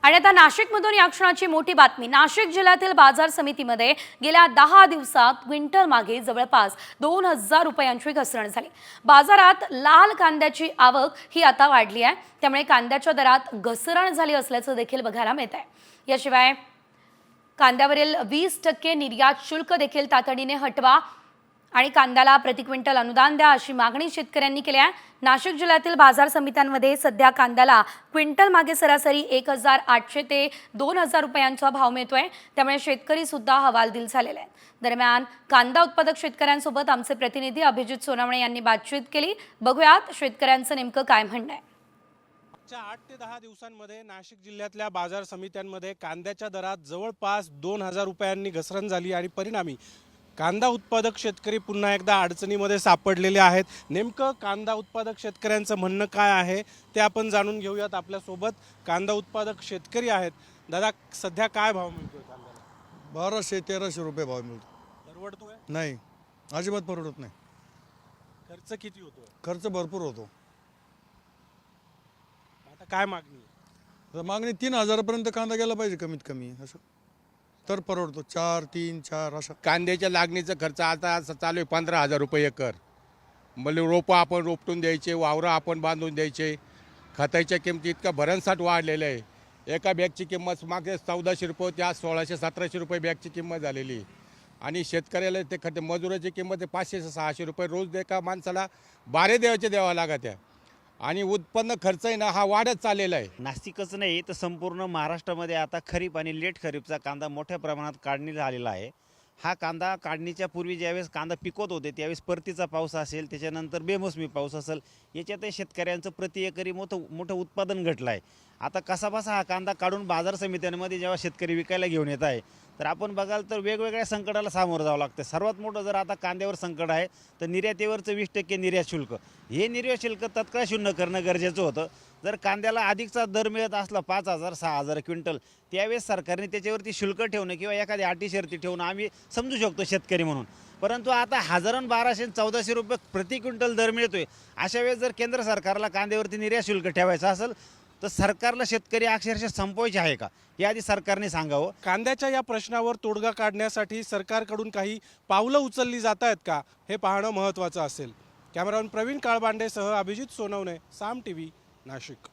आणि आता नाशिकमधून या क्षणाची मोठी बातमी। नाशिक जिल्ह्यातील बाजार समितीमध्ये गेल्या 10 दिवसात क्विंटल मागे जवळपास 2000 रुपयांची घसरण झाली। बाजारात लाल कांद्याची आवक ही आता वाढली आहे, त्यामुळे कांद्याच्या दरात घसरण झाली असल्याचं देखील बघायला मिळत आहे। याशिवाय कांद्यावरील 20% निर्यात शुल्क देखील तातडीने हटवा आणि कांद्याला प्रति क्विंटल अनुदान द्या अशी मागणी शेतकऱ्यांनी केली आहे। नाशिक जिल्ह्यातील बाजार समित्यांमध्ये सध्या कांद्याला क्विंटल मागे सरासरी 1800 ते 2000 रुपयांचा भाव मिळतोय, त्यामुळे शेतकरी सुद्धा हवालदिल झालेले आहेत। दरम्यान कांदा उत्पादक शेतकऱ्यांसोबत आमचे प्रतिनिधी अभिजित सोनवणे यांनी बातचीत केली। बघूयात शेतकऱ्यांचं नेमकं काय म्हणणं आहे। 8 ते 10 दिवसांमध्ये नाशिक जिल्ह्यातल्या बाजार समित्यांमध्ये कांद्याच्या दरात जवळपास 2000 रुपयांनी घसरण झाली आणि परिणामी कांदा उत्पादक शेतकरी पुन्हा एकदा अडचणीमध्ये सापडलेले आहेत। नेमकं कांदा उत्पादक शेतकऱ्यांचं म्हणणं काय आहे ते आपण जाणून घेऊयात। आपल्यासोबत कांदा उत्पादक शेतकरी आहेत। दादा, सध्या काय भाव मिळतोय कांद्याला? 1200-1300 रुपये भाव मिळतो। परवडतोय? नाही, अजिबात परवडत नाही। खर्च किती होतोय? खर्च भरपूर होतो। आता काय मागणी आहे? तर मागणी 3000 पर्यंत कांदा गेला पाहिजे कमीत कमी, असं तर परवडतो। 4, 3, 4 असं। कांद्याच्या लागणीचा खर्च आता चालू आहे 15,000 रुपये एकर। म्हणजे रोपं आपण रोपटून द्यायचे, वावरं आपण बांधून द्यायचे, खताच्या किमती इतका भरमसाठ वाढलेलं आहे। एका बॅगची किंमत मागे 1400 रुपये होती, आज 1600-1700 रुपये बॅगची किंमत झालेली। आणि शेतकऱ्याला ते खते मजुराची किंमत 500-600 रुपये रोज एका माणसाला बारे देवाचे द्यावा लागत आहे। आणि उत्पन्न खर्च आहे ना, हा वाढत चाललेला आहे। नाशिकच नाही तर संपूर्ण महाराष्ट्रामध्ये आता खरीप आणि लेट खरीपचा कांदा मोठ्या प्रमाणात काढणी झालेला आहे। हा कांदा काढणीच्या पूर्वी ज्यावेळेस कांदा पिकवत होते त्यावेळेस परतीचा पाऊस असेल, त्याच्यानंतर बेमोसमी पाऊस असेल, याच्यातही शेतकऱ्यांचं प्रति एकरी मोठं उत्पादन घटलं आहे। आता कसाबसा हा कांदा काढून बाजार समित्यांमध्ये जेव्हा शेतकरी विकायला घेऊन येत आहे तर आपण बघाल तर वेगवेगळ्या संकटाला सामोरं जावं लागतं। सर्वात मोठं जर आता कांद्यावर संकट आहे तर निर्यातीवरचं 20% निर्यात शुल्क, हे निर्यात शुल्क तत्काळ शून्य करणं गरजेचं होतं। जर कांद्याला अधिकचा दर मिळत असला 5000-6000 क्विंटल, त्यावेळेस सरकारने त्याच्यावरती शुल्क ठेवणं किंवा एखादी अटी शर्ती ठेवणं आम्ही समजू शकतो शेतकरी म्हणून। परंतु आता 1200-1400 रुपये प्रति क्विंटल दर मिळतोय, अशा वेळेस जर केंद्र सरकारला कांद्यावरती निर्यात शुल्क ठेवायचं असेल तर सरकारला शेतकरी अक्षरशः संपवायचे आहे का, हे आधी सरकारने सांगावं। कांद्याच्या या प्रश्नावर तोडगा काढण्यासाठी सरकारकडून काही पावलं उचलली जात आहेत का, हे पाहणं महत्त्वाचं असेल। कॅमेरामन प्रवीण काळबांडेसह अभिजित सोनवणे, साम टीव्ही, नाशिक।